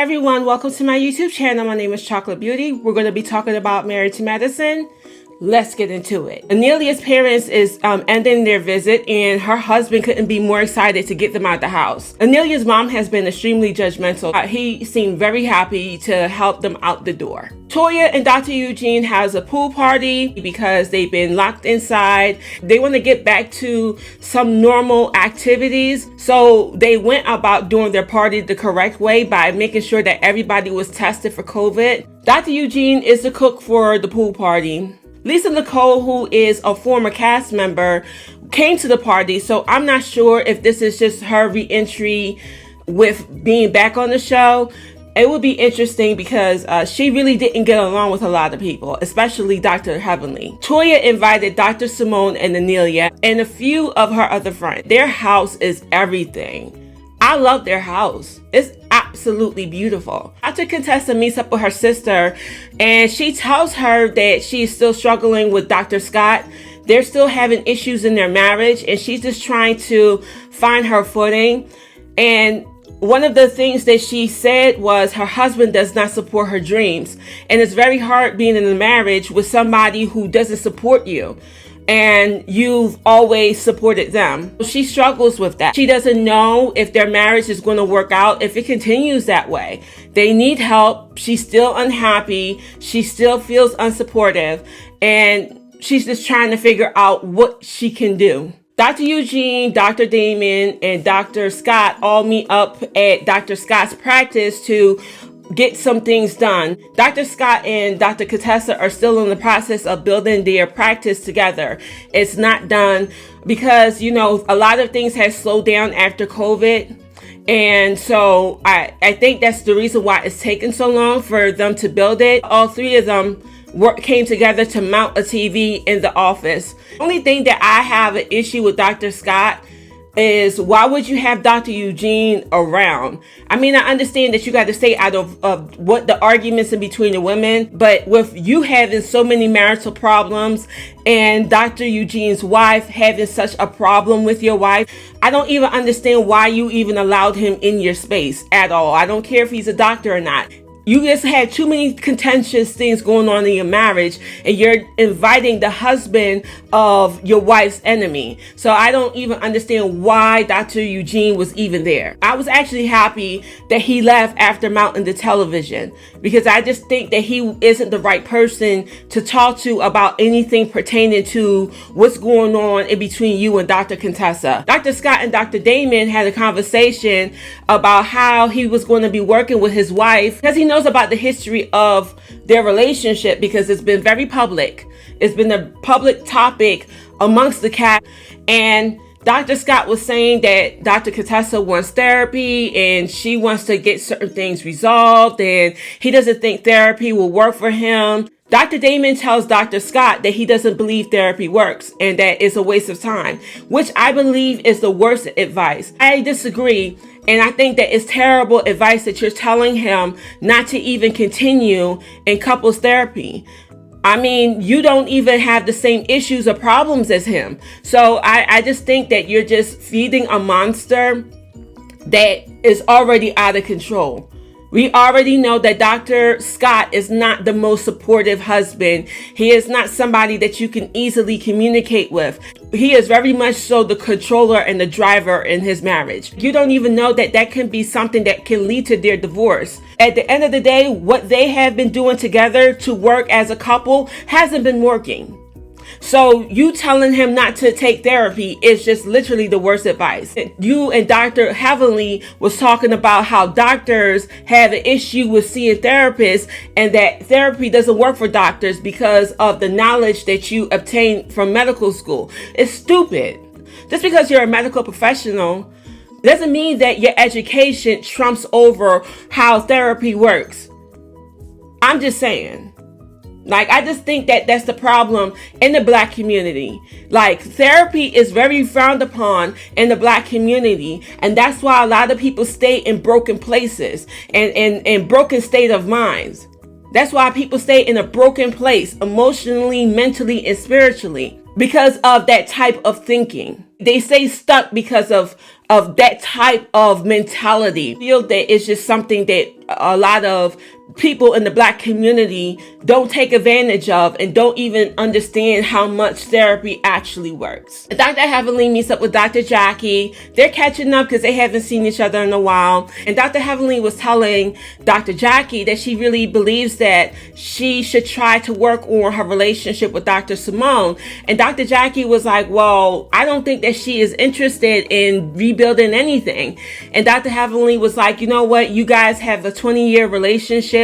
everyone, welcome to my YouTube channel. My name is Chocolate Beauty. We're going to be talking about Married to Medicine. Let's get into it. Anelia's parents is ending their visit, and her husband couldn't be more excited to get them out of the house. Anelia's mom has been extremely judgmental. He seemed very happy to help them out the door. Toya and Dr. Eugene has a pool party because they've been locked inside. They want to get back to some normal activities, so they went about doing their party the correct way by making sure that everybody was tested for COVID. Dr. Eugene is the cook for the pool party. Lisa Nicole, who is a former cast member, came to the party, so I'm not sure if this is just her re-entry with being back on the show. It would be interesting because she really didn't get along with a lot of people, especially Dr. Heavenly. Toya invited Dr. Simone and Anelia and a few of her other friends. Their house is everything. I love their house. It's absolutely beautiful. Dr. Contessa meets up with her sister and she tells her that she's still struggling with Dr. Scott. They're still having issues in their marriage and she's just trying to find her footing. And one of the things that she said was her husband does not support her dreams. And it's very hard being in a marriage with somebody who doesn't support you, and you've always supported them. She struggles with that. She doesn't know if their marriage is going to work out if it continues that way. They need help. She's still unhappy. She still feels unsupportive, and she's just trying to figure out what she can do. Dr. Eugene, Dr. Damon, and Dr. Scott all meet up at Dr. Scott's practice to get some things done. Dr. Scott and Dr. Contessa are still in the process of building their practice together. It's not done because, you know, a lot of things have slowed down after COVID. And so I think that's the reason why it's taken so long for them to build it. All three of them came together to mount a TV in the office. The only thing that I have an issue with Dr. Scott is, why would you have Dr. Eugene around? I mean, I understand that you got to stay out of what the arguments in between the women, but with you having so many marital problems and Dr. Eugene's wife having such a problem with your wife, I don't even understand why you even allowed him in your space at all. I don't care if he's a doctor or not. You just had too many contentious things going on in your marriage, and you're inviting the husband of your wife's enemy. So I don't even understand why Dr. Eugene was even there. I was actually happy that he left after mounting the television, because I just think that he isn't the right person to talk to about anything pertaining to what's going on in between you and Dr. Contessa. Dr. Scott and Dr. Damon had a conversation about how he was going to be working with his wife, because he knows about the history of their relationship, because it's been very public. It's been a public topic amongst the cast. And Dr. Scott was saying that Dr. Contessa wants therapy and she wants to get certain things resolved, and he doesn't think therapy will work for him. Dr. Damon tells Dr. Scott that he doesn't believe therapy works and that it's a waste of time, which I believe is the worst advice. I disagree, and I think that it's terrible advice that you're telling him not to even continue in couples therapy. I mean, you don't even have the same issues or problems as him. So I just think that you're just feeding a monster that is already out of control. We already know that Dr. Scott is not the most supportive husband. He is not somebody that you can easily communicate with. He is very much so the controller and the driver in his marriage. You don't even know that that can be something that can lead to their divorce. At the end of the day, what they have been doing together to work as a couple hasn't been working. So you telling him not to take therapy is just literally the worst advice. You and Dr. Heavenly was talking about how doctors have an issue with seeing therapists, and that therapy doesn't work for doctors because of the knowledge that you obtain from medical school. It's stupid. Just because you're a medical professional doesn't mean that your education trumps over how therapy works. I'm just saying. Like, I just think that that's the problem in the Black community. Like, therapy is very frowned upon in the Black community. And that's why a lot of people stay in broken places and in broken state of minds. That's why people stay in a broken place emotionally, mentally, and spiritually, because of that type of thinking. They stay stuck because of of that type of mentality. I feel that it's just something that a lot of people in the Black community don't take advantage of and don't even understand how much therapy actually works. Dr. Heavenly meets up with Dr. Jackie. They're catching up because they haven't seen each other in a while. And Dr. Heavenly was telling Dr. Jackie that she really believes that she should try to work on her relationship with Dr. Simone. And Dr. Jackie was like, well, I don't think that she is interested in rebuilding anything. And Dr. Heavenly was like, you know what? You guys have a 20-year relationship.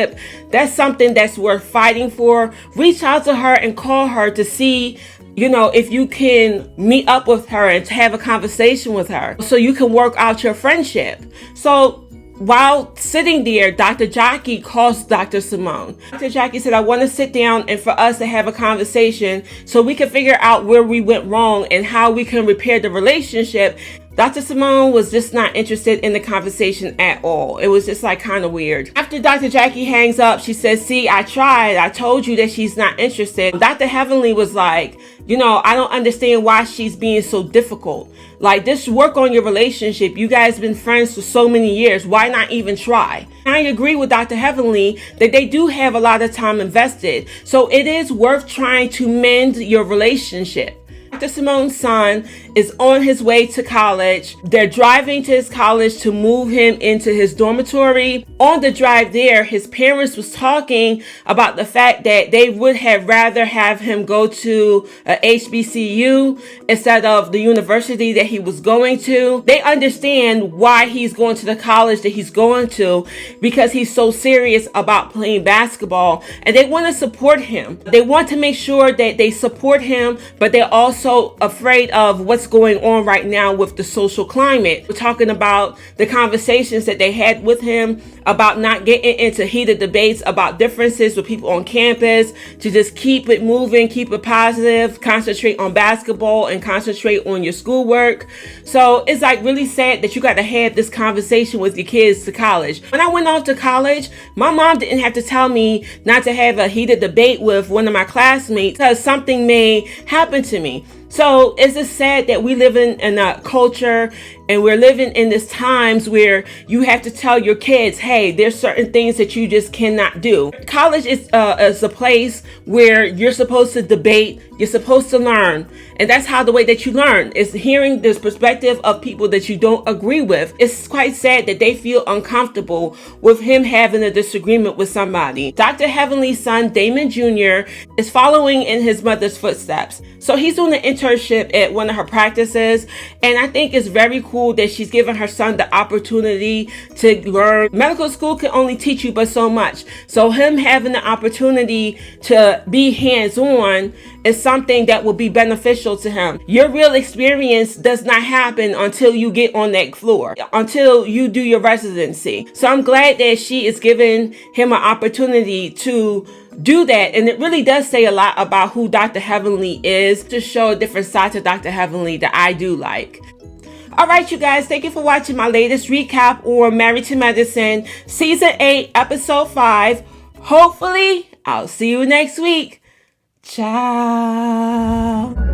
That's something that's worth fighting for. Reach out to her and call her to see, if you can meet up with her and have a conversation with her so you can work out your friendship. So while sitting there, Dr. Jackie calls Dr. Simone. Dr. Jackie said, I want to sit down and for us to have a conversation so we can figure out where we went wrong and how we can repair the relationship. Dr. Simone was just not interested in the conversation at all. It was just like kind of weird. After Dr. Jackie hangs up, she says, see, I tried. I told you that she's not interested. Dr. Heavenly was like, I don't understand why she's being so difficult. Like, just work on your relationship. You guys have been friends for so many years. Why not even try? I agree with Dr. Heavenly that they do have a lot of time invested. So it is worth trying to mend your relationship. Dr. Simone's son is on his way to college. They're driving to his college to move him into his dormitory. On the drive there, his parents was talking about the fact that they would have rather have him go to a HBCU instead of the university that he was going to. They understand why he's going to the college that he's going to because he's so serious about playing basketball, and they want to support him. They want to make sure that they support him, but they're also afraid of what's going on right now with the social climate. We're talking about the conversations that they had with him about not getting into heated debates about differences with people on campus, to just keep it moving, keep it positive, concentrate on basketball and concentrate on your schoolwork. So it's like really sad that you got to have this conversation with your kids to college. When I went off to college, my mom didn't have to tell me not to have a heated debate with one of my classmates because something may happen to me. So it's just sad that we live in a culture and we're living in these times where you have to tell your kids, hey, there's certain things that you just cannot do. College is a place where you're supposed to debate, you're supposed to learn. And that's how the way that you learn is hearing this perspective of people that you don't agree with. It's quite sad that they feel uncomfortable with him having a disagreement with somebody. Dr. Heavenly's son, Damon Jr., is following in his mother's footsteps. So he's doing an internship at one of her practices. And I think it's very cool that she's given her son the opportunity to learn. Medical school can only teach you but so much. So him having the opportunity to be hands-on is something that will be beneficial to him. Your real experience does not happen until you get on that floor, until you do your residency. So I'm glad that she is giving him an opportunity to do that. And it really does say a lot about who Dr. Heavenly is, to show a different side to Dr. Heavenly that I do like. All right, you guys, thank you for watching my latest recap on Married to Medicine, Season 8, Episode 5. Hopefully, I'll see you next week. Ciao.